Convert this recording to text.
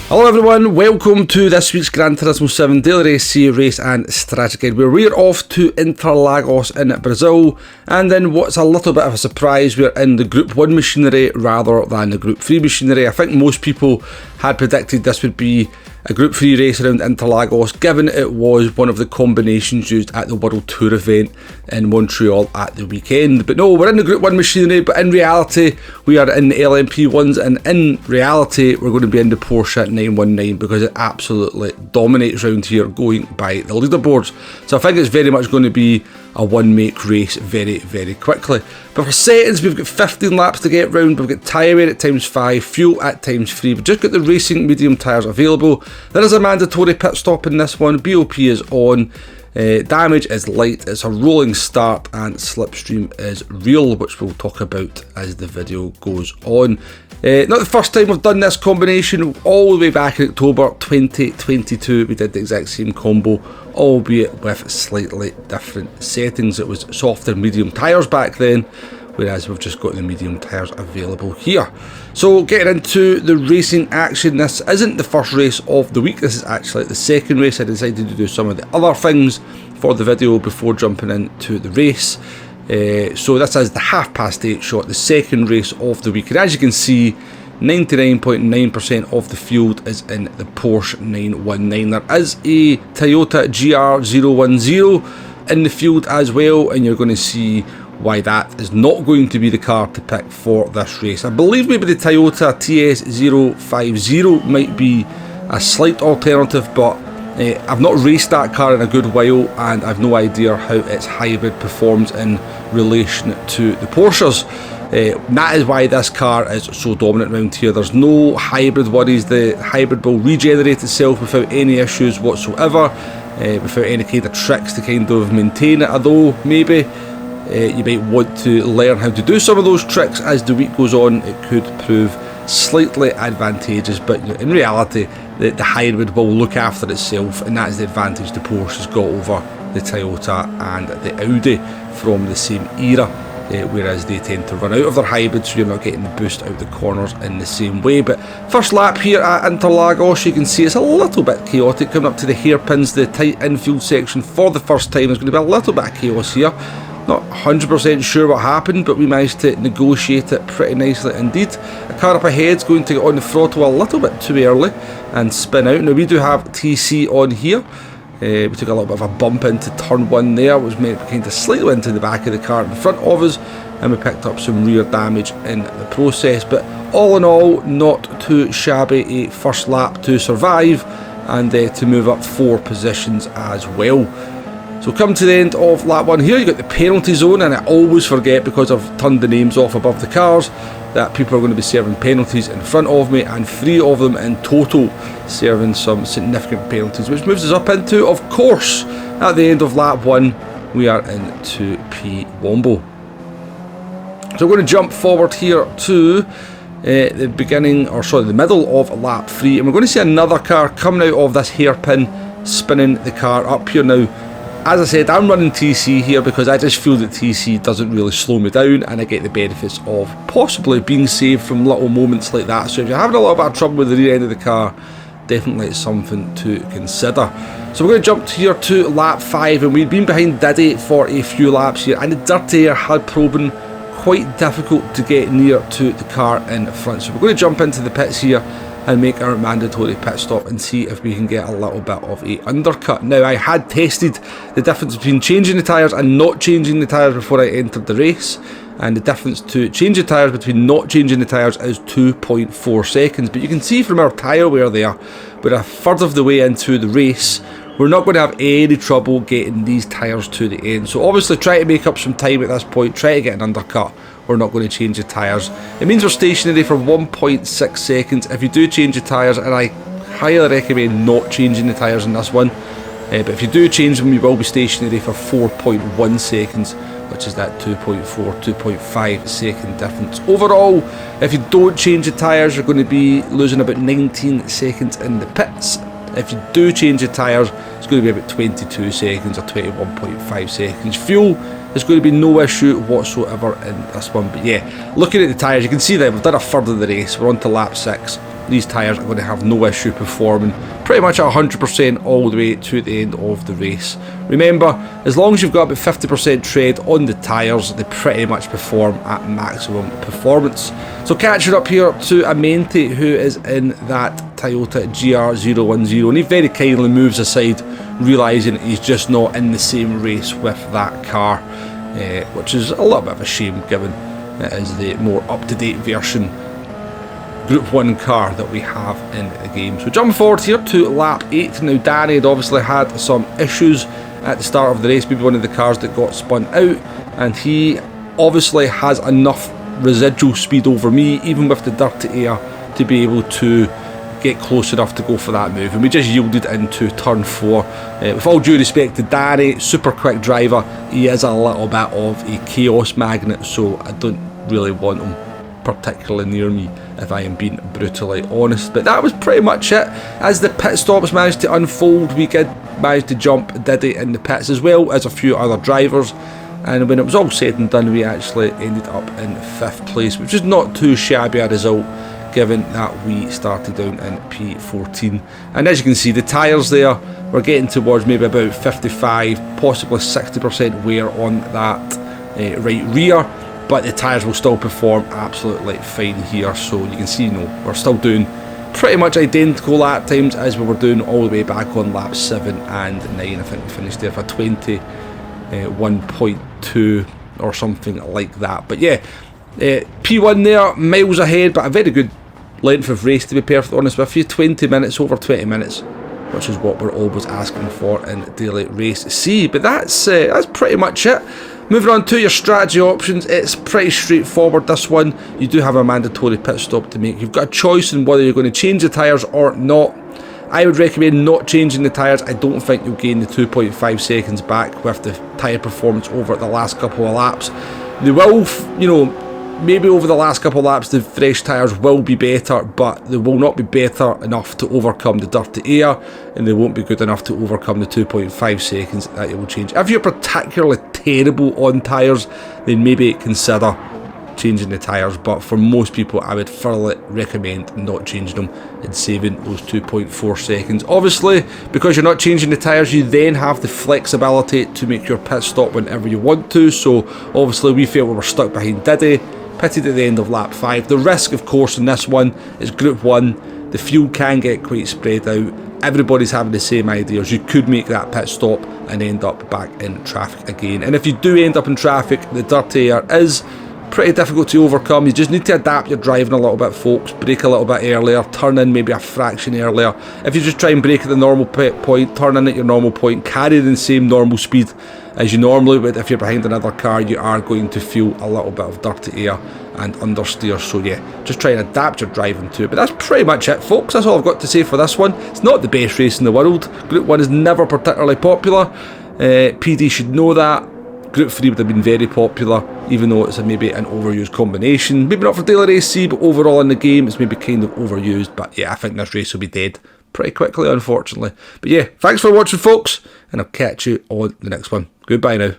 Hello everyone, welcome to this week's Gran Turismo 7 Daily Race and Strategy Guide, where we're off to Interlagos in Brazil, and then what's a little bit of a surprise, we're in the Group 1 machinery rather than the Group 3 machinery. I think most people had predicted this would be a Group 3 race around Interlagos, given it was one of the combinations used at the World Tour event in Montreal at the weekend. But no, we're in the Group 1 machinery, but in reality we are in the LMP1s, and in reality we're going to be in the Porsche 919 because it absolutely dominates around here going by the leaderboards. So I think it's very much going to be a one-make race very, very quickly. But for settings, we've got 15 laps to get round, we've got tyre wear at ×5, fuel at ×3, we've just got the racing medium tyres available. There is a mandatory pit stop in this one, BOP is on, damage is light, it's a rolling start, and slipstream is real, which we'll talk about as the video goes on. Not the first time we've done this combination, all the way back in October 2022 we did the exact same combo, albeit with slightly different settings. It was softer medium tyres back then, whereas we've just got the medium tyres available here. So getting into the racing action, this isn't the first race of the week, this is actually the second race. I decided to do some of the other things for the video before jumping into the race. So this is the 8:30 shot, the second race of the week, and as you can see 99.9% of the field is in the Porsche 919. There is a Toyota GR010 in the field as well, and you're going to see why that is not going to be the car to pick for this race. I believe maybe the Toyota TS050 might be a slight alternative, but I've not raced that car in a good while and I've no idea how its hybrid performs in relation to the Porsches. That is why this car is so dominant around here. There's no hybrid worries, the hybrid will regenerate itself without any issues whatsoever, without any kind of tricks to kind of maintain it, although maybe you might want to learn how to do some of those tricks as the week goes on. It could prove slightly advantageous, but in reality the hybrid will look after itself, and that is the advantage the Porsche has got over the Toyota and the Audi from the same era, whereas they tend to run out of their hybrid, so you're not getting the boost out the corners in the same way. But first lap here at Interlagos, you can see it's a little bit chaotic coming up to the hairpins, the tight infield section for the first time. There's going to be a little bit of chaos here. Not 100% sure what happened, but we managed to negotiate it pretty nicely indeed. A car up ahead is going to get on the throttle a little bit too early and spin out. Now we do have TC on here. We took a little bit of a bump into turn 1 there, which made it kind of slightly into the back of the car in front of us, and we picked up some rear damage in the process. But all in all, not too shabby a first lap to survive and to move up 4 positions as well. So come to the end of lap 1 here, you got the penalty zone, and I always forget because I've turned the names off above the cars that people are going to be serving penalties in front of me, and 3 of them in total serving some significant penalties, which moves us up into, of course, at the end of lap 1 we are into P Wombo. So we're going to jump forward here to the beginning, or sorry, the middle of lap 3, and we're going to see another car coming out of this hairpin, spinning the car up here. Now, as I said, I'm running TC here because I just feel that TC doesn't really slow me down, and I get the benefits of possibly being saved from little moments like that. So if you're having a little bit of trouble with the rear end of the car, definitely it's something to consider. So we're going to jump here to lap 5, and we've been behind Diddy for a few laps here, and the dirty air had proven quite difficult to get near to the car in front. So we're going to jump into the pits here and make our mandatory pit stop and see if we can get a little bit of a undercut. Now, I had tested the difference between changing the tyres and not changing the tyres before I entered the race, and the difference to change the tyres between not changing the tyres is 2.4 seconds. But you can see from our tyre wear there, we're a third of the way into the race, we're not going to have any trouble getting these tyres to the end. So obviously try to make up some time at this point, try to get an undercut. We're not going to change the tyres. It means we're stationary for 1.6 seconds. If you do change the tyres, and I highly recommend not changing the tyres in this one, but if you do change them, you will be stationary for 4.1 seconds, which is that 2.5 second difference. Overall, if you don't change the tyres, you're going to be losing about 19 seconds in the pits. If you do change the tyres, it's going to be about 22 seconds or 21.5 seconds. Fuel is going to be no issue whatsoever in this one. But yeah, looking at the tyres, you can see that we've done a third of the race. We're on to lap 6. these tyres are going to have no issue performing pretty much at 100% all the way to the end of the race. Remember, as long as you've got about 50% tread on the tyres, they pretty much perform at maximum performance. So catching up here to Amenti, who is in that Toyota GR010, and he very kindly moves aside, realising he's just not in the same race with that car, which is a little bit of a shame given it is the more up-to-date version Group 1 car that we have in the game. So jumping forward here to lap 8. Now Danny had obviously had some issues at the start of the race, maybe one of the cars that got spun out, and he obviously has enough residual speed over me, even with the dirty air, to be able to get close enough to go for that move, and we just yielded into turn 4. With all due respect to Danny, super quick driver, he is a little bit of a chaos magnet, so I don't really want him particularly near me, if I am being brutally honest. But that was pretty much it. As the pit stops managed to unfold, we did manage to jump Diddy in the pits as well as a few other drivers, and when it was all said and done, we actually ended up in 5th place, which is not too shabby a result given that we started down in P14. And as you can see, the tyres there, we're getting towards maybe about 55, possibly 60% wear on that right rear, but the tyres will still perform absolutely fine here. So you can see, you know, we're still doing pretty much identical lap times as we were doing all the way back on lap 7 and 9. I think we finished there for 21.2 or something like that. But yeah, P1 there, miles ahead, but a very good length of race, to be perfectly honest with you. 20 minutes, over 20 minutes, which is what we're always asking for in daily race C. But that's pretty much it. Moving on to your strategy options, it's pretty straightforward, this one. You do have a mandatory pit stop to make. You've got a choice on whether you're going to change the tyres or not. I would recommend not changing the tyres. I don't think you'll gain the 2.5 seconds back with the tyre performance over the last couple of laps. They will, you know, maybe over the last couple of laps the fresh tyres will be better, but they will not be better enough to overcome the dirty air, and they won't be good enough to overcome the 2.5 seconds that it will change. If you're particularly terrible on tyres, then maybe consider changing the tyres, but for most people I would thoroughly recommend not changing them and saving those 2.4 seconds. Obviously, because you're not changing the tyres, you then have the flexibility to make your pit stop whenever you want to. So obviously we felt we were stuck behind Diddy, pitted at the end of lap 5. The risk, of course, in this one is Group 1. The field can get quite spread out. Everybody's having the same ideas. You could make that pit stop and end up back in traffic again. And if you do end up in traffic, the dirty air is pretty difficult to overcome. You just need to adapt your driving a little bit, folks. Brake a little bit earlier, turn in maybe a fraction earlier. If you just try and brake at the normal point, turn in at your normal point, carry the same normal speed as you normally would. If you're behind another car, you are going to feel a little bit of dirty air and understeer. So yeah, just try and adapt your driving to it. But that's pretty much it, folks. That's all I've got to say for this one. It's not the best race in the world. Group 1 is never particularly popular. PD should know that. Group 3 would have been very popular, even though it's maybe an overused combination. Maybe not for daily race C, but overall in the game it's maybe kind of overused. But yeah, I think this race will be dead pretty quickly, unfortunately. But yeah, thanks for watching, folks, and I'll catch you on the next one. Goodbye now.